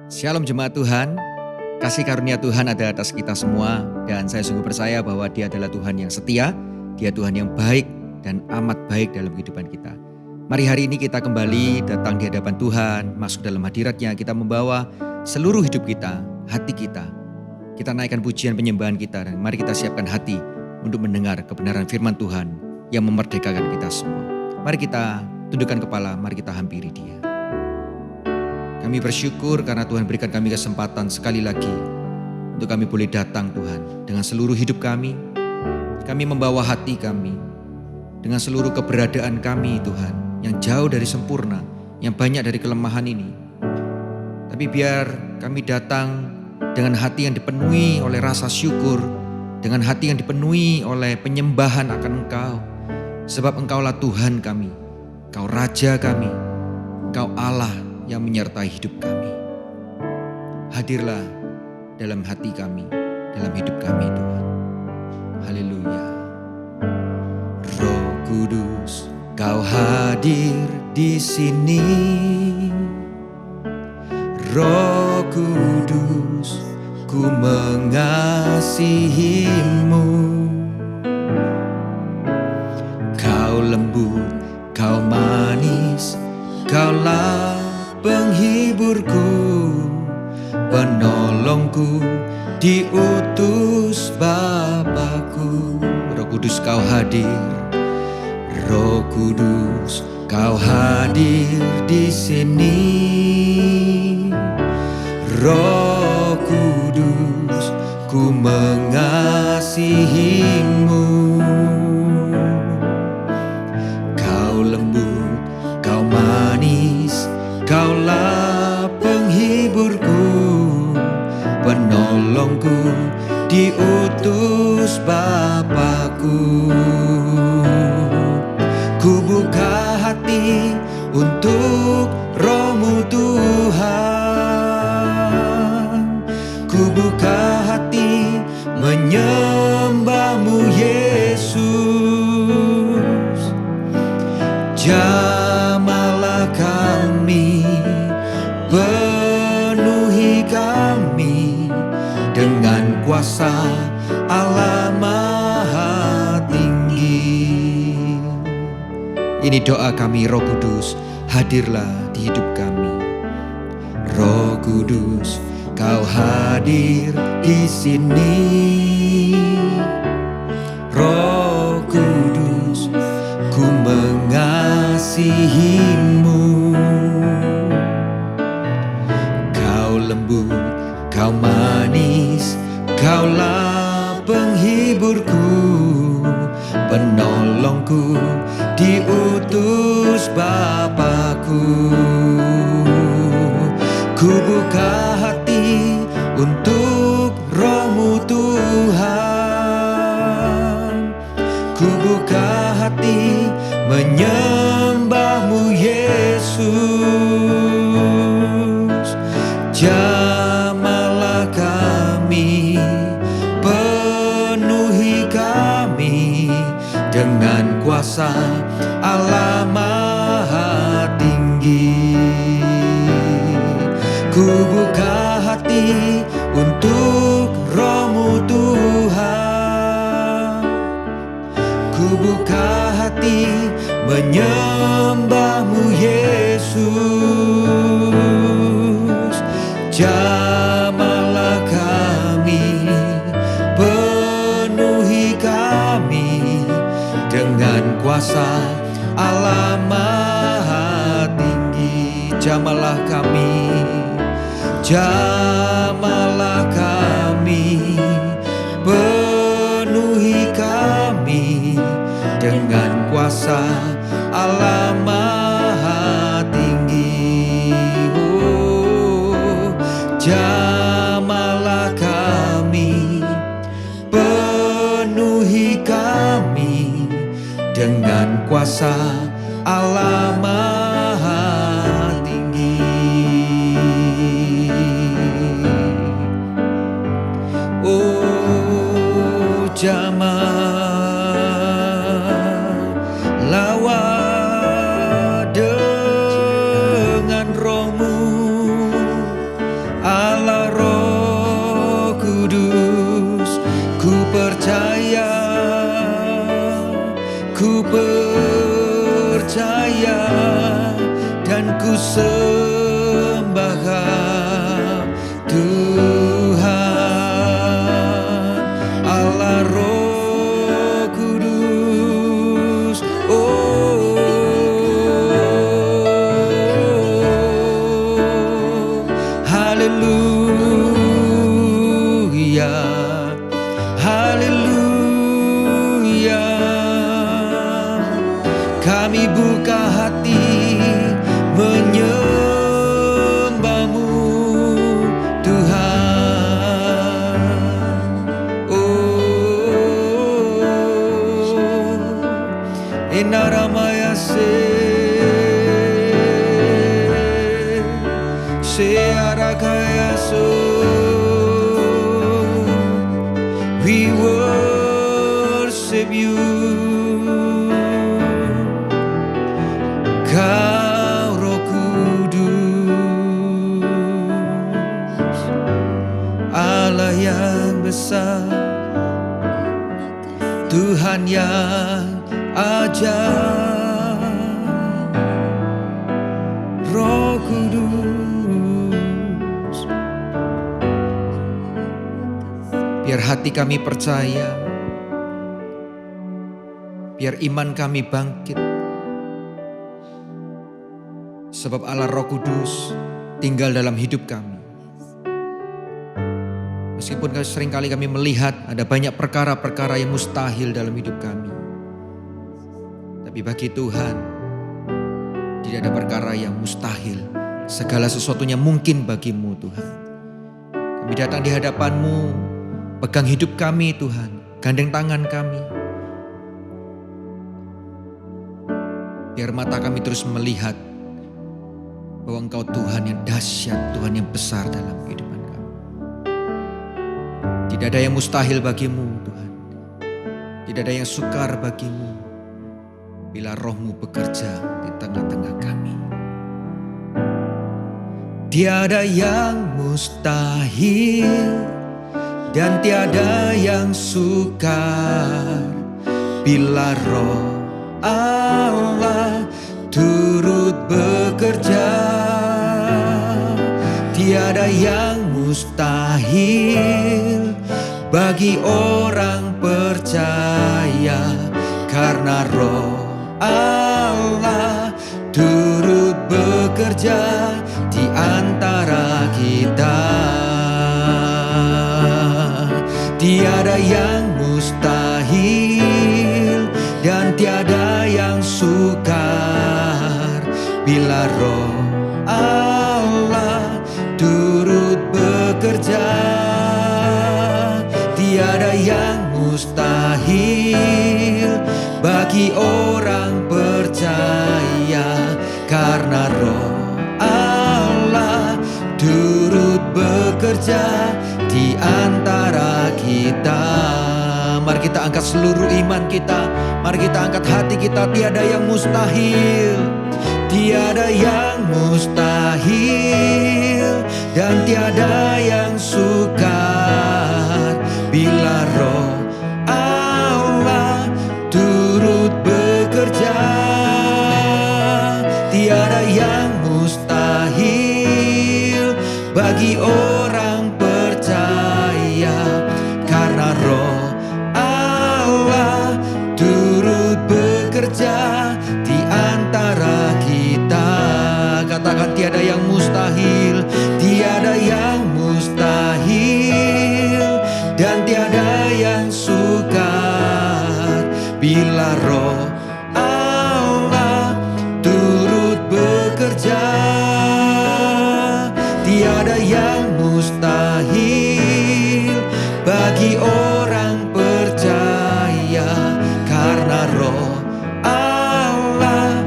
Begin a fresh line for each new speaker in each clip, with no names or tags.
Shalom jemaat Tuhan, kasih karunia Tuhan ada atas kita semua dan saya sungguh percaya bahwa Dia adalah Tuhan yang setia, Dia Tuhan yang baik dan amat baik dalam kehidupan kita. Mari hari ini kita kembali datang di hadapan Tuhan, masuk dalam hadirat-Nya, kita membawa seluruh hidup kita, hati kita. Kita naikkan pujian penyembahan kita dan mari kita siapkan hati untuk mendengar kebenaran firman Tuhan yang memerdekakan kita semua. Mari kita tundukkan kepala, mari kita hampiri Dia. Kami bersyukur karena Tuhan berikan kami kesempatan sekali lagi untuk kami boleh datang Tuhan dengan seluruh hidup kami. Kami membawa hati kami dengan seluruh keberadaan kami Tuhan yang jauh dari sempurna, yang banyak dari kelemahan ini. Tapi biar kami datang dengan hati yang dipenuhi oleh rasa syukur, dengan hati yang dipenuhi oleh penyembahan akan Engkau. Sebab Engkaulah Tuhan kami, Engkau Raja kami, Engkau Allah yang menyertai hidup kami. Hadirlah dalam hati kami, dalam hidup kami Tuhan. Haleluya. Roh Kudus, Kau hadir di sini. Roh Kudus, ku mengasihimu. Kau lembut, Kau manis, Kaulah penghiburku, penolongku, diutus Bapakku. Roh Kudus Kau hadir, Roh Kudus Kau hadir di sini. Roh Kudus, ku mengasihimu. Kau lembut, Kau manis, Kaulah penghiburku, penolongku, diutus Bapakku. Ku buka hati untuk Roh-Mu Tuhan. Ku buka hati menyembah-Mu Yesus. Jamahlah kami, penuhi kami dengan kuasa Allah Maha Tinggi. Ini doa kami, Roh Kudus, hadirlah di hidup kami. Roh Kudus, Kau hadir di sini. Roh Kudus, ku mengasihimu. Kau lembut, Kau manis, Kaulah penghiburku, penolongku, diutus Bapakku. Ku buka hati untuk Roh-Mu Tuhan. Ku buka hati menyembah-Mu Yesus. Jamahlah kami, penuhi kami dengan kuasa Allah Maha Tinggi. Ku buka hati untuk Roh-Mu Tuhan. Ku buka hati menyembah-Mu Yesus. Jamahlah kami, penuhi kami dengan kuasa Allah Maha Tinggi. Jamahlah kami, jamahlah kami, penuhi kami dengan kuasa Allah Maha Tinggi. Oh, jamahlah kami, penuhi kami dengan kuasa Allah Maha Tinggi. Oh, jamahlah dengan Roh-Mu percaya dan ku sembah Tuhan Allah Roh Kudus. Haleluya, haleluya. Kami buka hati menyembah-Mu Tuhan. Enaramaya Searakaya so. We worship You. Kau Roh Kudus, Allah yang besar, Tuhan yang ajaib, Roh Kudus. Biar hati kami percaya, biar iman kami bangkit, sebab Allah Roh Kudus tinggal dalam hidup kami. Meskipun seringkali kami melihat ada banyak perkara-perkara yang mustahil dalam hidup kami, tapi bagi Tuhan tidak ada perkara yang mustahil. Segala sesuatunya mungkin bagi-Mu Tuhan. Kami datang di hadapan-Mu, pegang hidup kami Tuhan, gandeng tangan kami. Biar mata kami terus melihat bahwa Engkau Tuhan yang dahsyat, Tuhan yang besar dalam kehidupan kami. Tidak ada yang mustahil bagi-Mu Tuhan. Tidak ada yang sukar bagi-Mu bila Roh-Mu bekerja di tengah-tengah kami. Tiada yang mustahil dan tiada yang sukar bila Roh Allah turut bekerja. Tiada yang mustahil bagi orang percaya, karena Roh Allah turut bekerja di antara kita. Tiada yang mustahil dan tiada yang sukar bila Roh Allah turut bekerja. Tiada yang mustahil bagi orang percaya, karena Roh Allah turut bekerja di antara kita. Mari kita angkat seluruh iman kita, mari kita angkat hati kita. Tiada yang mustahil, tiada yang mustahil dan tiada yang sukar bila Roh Allah turut bekerja. Tiada yang mustahil bagi orang percaya, karena Roh Allah turut bekerja di antara kita. Katakan tiada yang mustahil, tiada yang mustahil dan tiada yang sukar bila Roh Allah turut bekerja. Tiada yang mustahil bagi orang percaya, karena Roh Allah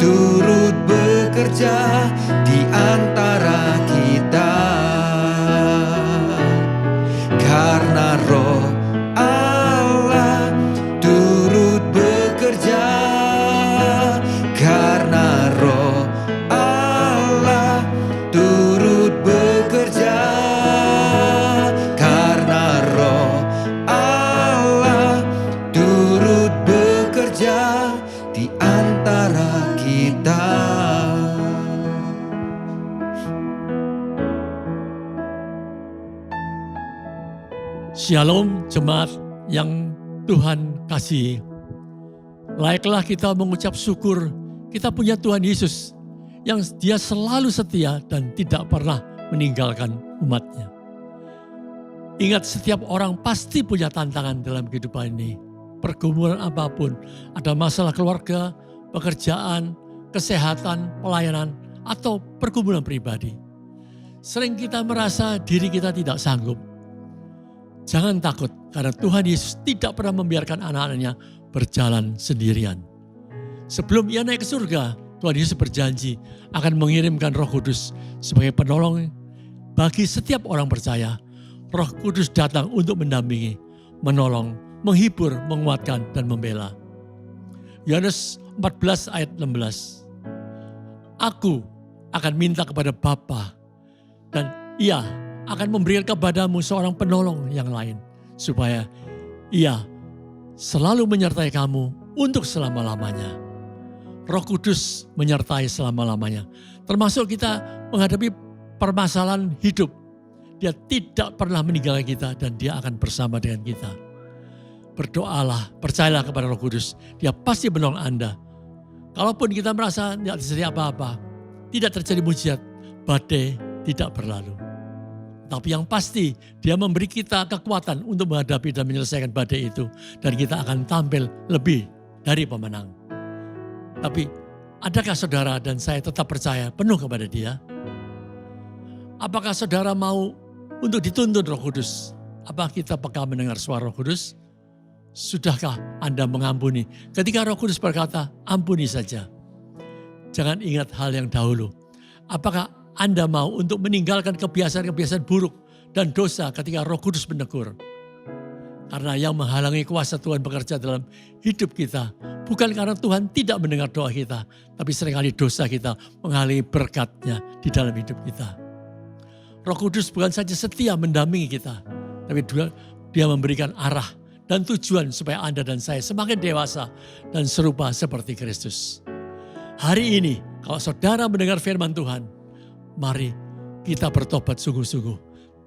turut bekerja di antara
Shalom jemaat yang Tuhan kasihi. Layaklah kita mengucap syukur kita punya Tuhan Yesus yang Dia selalu setia dan tidak pernah meninggalkan umatnya. Ingat, setiap orang pasti punya tantangan dalam kehidupan ini. Pergumulan apapun, ada masalah keluarga, pekerjaan, kesehatan, pelayanan, atau pergumulan pribadi. Sering kita merasa diri kita tidak sanggup. Jangan takut, karena Tuhan Yesus tidak pernah membiarkan anak-anaknya berjalan sendirian. Sebelum Ia naik ke surga, Tuhan Yesus berjanji akan mengirimkan Roh Kudus sebagai penolong bagi setiap orang percaya. Roh Kudus datang untuk mendampingi, menolong, menghibur, menguatkan, dan membela. Yohanes 14 ayat 16. Aku akan minta kepada Bapa dan Ia akan memberikan kepadamu seorang penolong yang lain, supaya Ia selalu menyertai kamu untuk selama-lamanya. Roh Kudus menyertai selama-lamanya. Termasuk kita menghadapi permasalahan hidup. Dia tidak pernah meninggalkan kita dan Dia akan bersama dengan kita. Berdoalah, percayalah kepada Roh Kudus. Dia pasti menolong Anda. Kalaupun kita merasa tidak terjadi apa-apa, tidak terjadi mujizat, badai tidak berlalu. Tapi yang pasti, Dia memberi kita kekuatan untuk menghadapi dan menyelesaikan badai itu. Dan kita akan tampil lebih dari pemenang. Tapi, adakah saudara dan saya tetap percaya penuh kepada Dia? Apakah saudara mau untuk dituntun Roh Kudus? Apakah kita peka mendengar suara Roh Kudus? Sudahkah Anda mengampuni? Ketika Roh Kudus berkata, ampuni saja. Jangan ingat hal yang dahulu. Apakah Anda mau untuk meninggalkan kebiasaan-kebiasaan buruk dan dosa ketika Roh Kudus menegur? Karena yang menghalangi kuasa Tuhan bekerja dalam hidup kita bukan karena Tuhan tidak mendengar doa kita, tapi seringkali dosa kita menghalangi berkat-Nya di dalam hidup kita. Roh Kudus bukan saja setia mendampingi kita, tapi juga Dia memberikan arah dan tujuan supaya Anda dan saya semakin dewasa dan serupa seperti Kristus. Hari ini, kalau saudara mendengar firman Tuhan, mari kita bertobat sungguh-sungguh.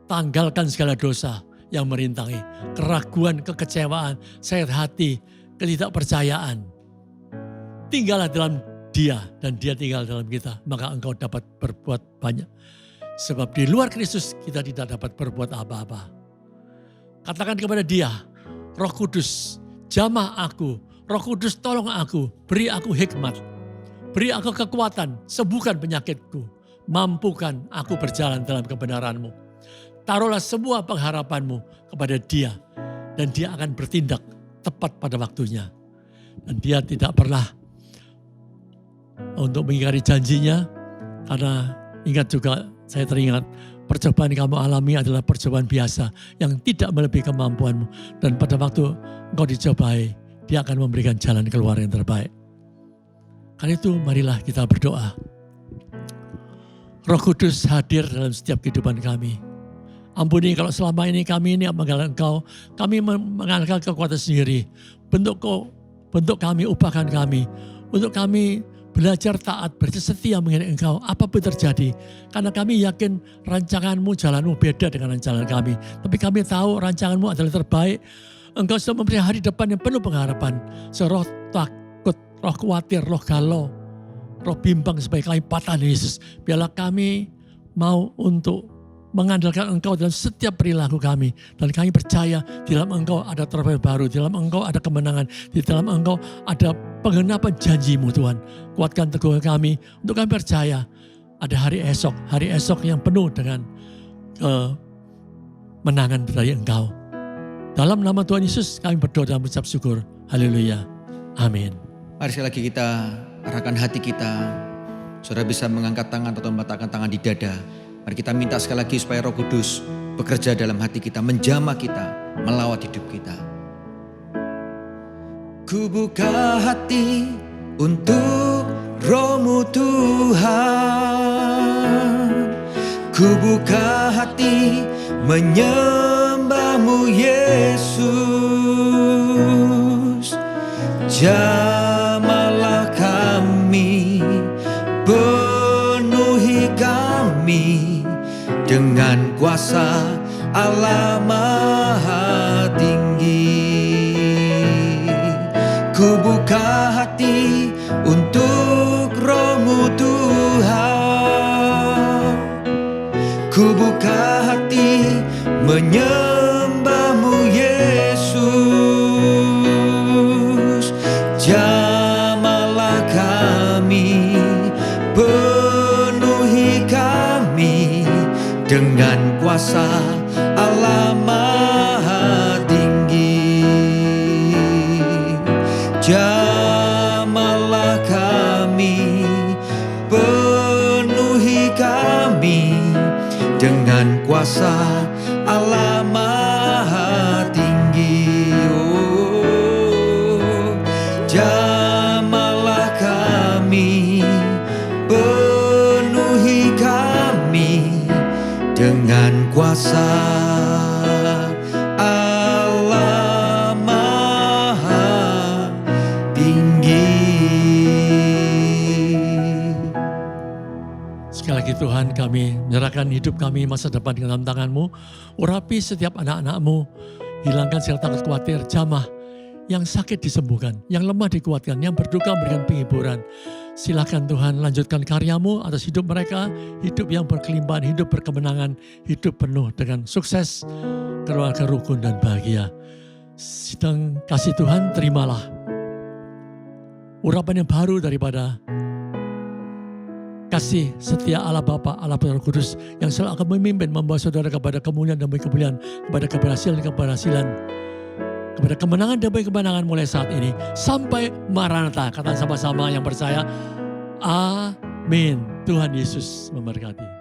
Tanggalkan segala dosa yang merintangi, keraguan, kekecewaan, sakit hati, ketidakpercayaan. Tinggallah dalam Dia dan Dia tinggal dalam kita, maka engkau dapat berbuat banyak. Sebab di luar Kristus kita tidak dapat berbuat apa-apa. Katakan kepada Dia, Roh Kudus, jamah aku. Roh Kudus, tolong aku, beri aku hikmat, beri aku kekuatan, sembuhkan penyakitku. Mampukan aku berjalan dalam kebenaran-Mu. Taruhlah semua pengharapan-Mu kepada Dia. Dan Dia akan bertindak tepat pada waktunya. Dan Dia tidak pernah untuk mengingkari janjinya. Karena ingat juga, saya teringat, percobaan yang kamu alami adalah percobaan biasa yang tidak melebihi kemampuanmu. Dan pada waktu engkau dicobai, Dia akan memberikan jalan keluar yang terbaik. Karena itu marilah kita berdoa. Roh Kudus hadir dalam setiap kehidupan kami. Ampuni kalau selama ini kami ini mengandalkan Engkau, kami mengandalkan kekuatan sendiri. Bentuk kami, ubahkan kami. Untuk kami belajar taat, bersetia mengenai Engkau, apapun terjadi. Karena kami yakin rancangan-Mu, jalan-Mu beda dengan rancangan kami. Tapi kami tahu rancangan-Mu adalah terbaik. Engkau sudah memberi hari depan yang penuh pengharapan. Roh takut, roh khawatir, roh galau, roh bimbang supaya kami patahan Yesus. Biarlah kami mau untuk mengandalkan Engkau dalam setiap perilaku kami. Dan kami percaya di dalam Engkau ada terbaik baru, di dalam Engkau ada kemenangan, di dalam Engkau ada penggenapan janji-Mu Tuhan. Kuatkan teguh kami untuk kami percaya ada hari esok yang penuh dengan kemenangan dari Engkau. Dalam nama Tuhan Yesus kami berdoa dan mengucap syukur. Haleluya. Amin.
Mari sekali lagi kita arahkan hati kita. Saudara bisa mengangkat tangan atau meletakkan tangan di dada. Mari kita minta sekali lagi supaya Roh Kudus bekerja dalam hati kita, menjamah kita, melawat hidup kita. Ku buka hati untuk Roh-Mu Tuhan. Ku buka hati menyembah-Mu Yesus. Jamahlah kami, penuhi kami dengan kuasa Allah Maha Tinggi. Ku buka hati untuk Roh-Mu Tuhan. Ku buka hati menyembah-Mu Yesus. Jamahlah kami, penuhi kami dengan kuasa Allah Maha Tinggi. Jamahlah kami, penuhi kami dengan kuasa Allah Maha Tinggi. Oh, jamahlah kami, penuhi kami dengan kuasa Allah Maha Tinggi.
Sekali lagi Tuhan, kami menyerahkan hidup kami, masa depan ke dalam tangan-Mu. Urapi setiap anak-anak-Mu, hilangkan segala takut khawatir, jamah. Yang sakit disembuhkan, yang lemah dikuatkan, yang berduka memberikan penghiburan. Silakan Tuhan, lanjutkan karya-Mu atas hidup mereka, hidup yang berkelimpahan, hidup berkemenangan, hidup penuh dengan sukses, keluarga rukun dan bahagia. Sedang kasih Tuhan, terimalah urapan yang baru daripada kasih setia Allah Bapa, Allah Putra Roh Kudus yang selalu akan memimpin, membawa saudara kepada kemuliaan dan kemuliaan, kepada keberhasilan, kepada kemenangan dan kemenangan mulai saat ini sampai Maranatha. Katakan sama-sama yang percaya, amin. Tuhan Yesus memberkati.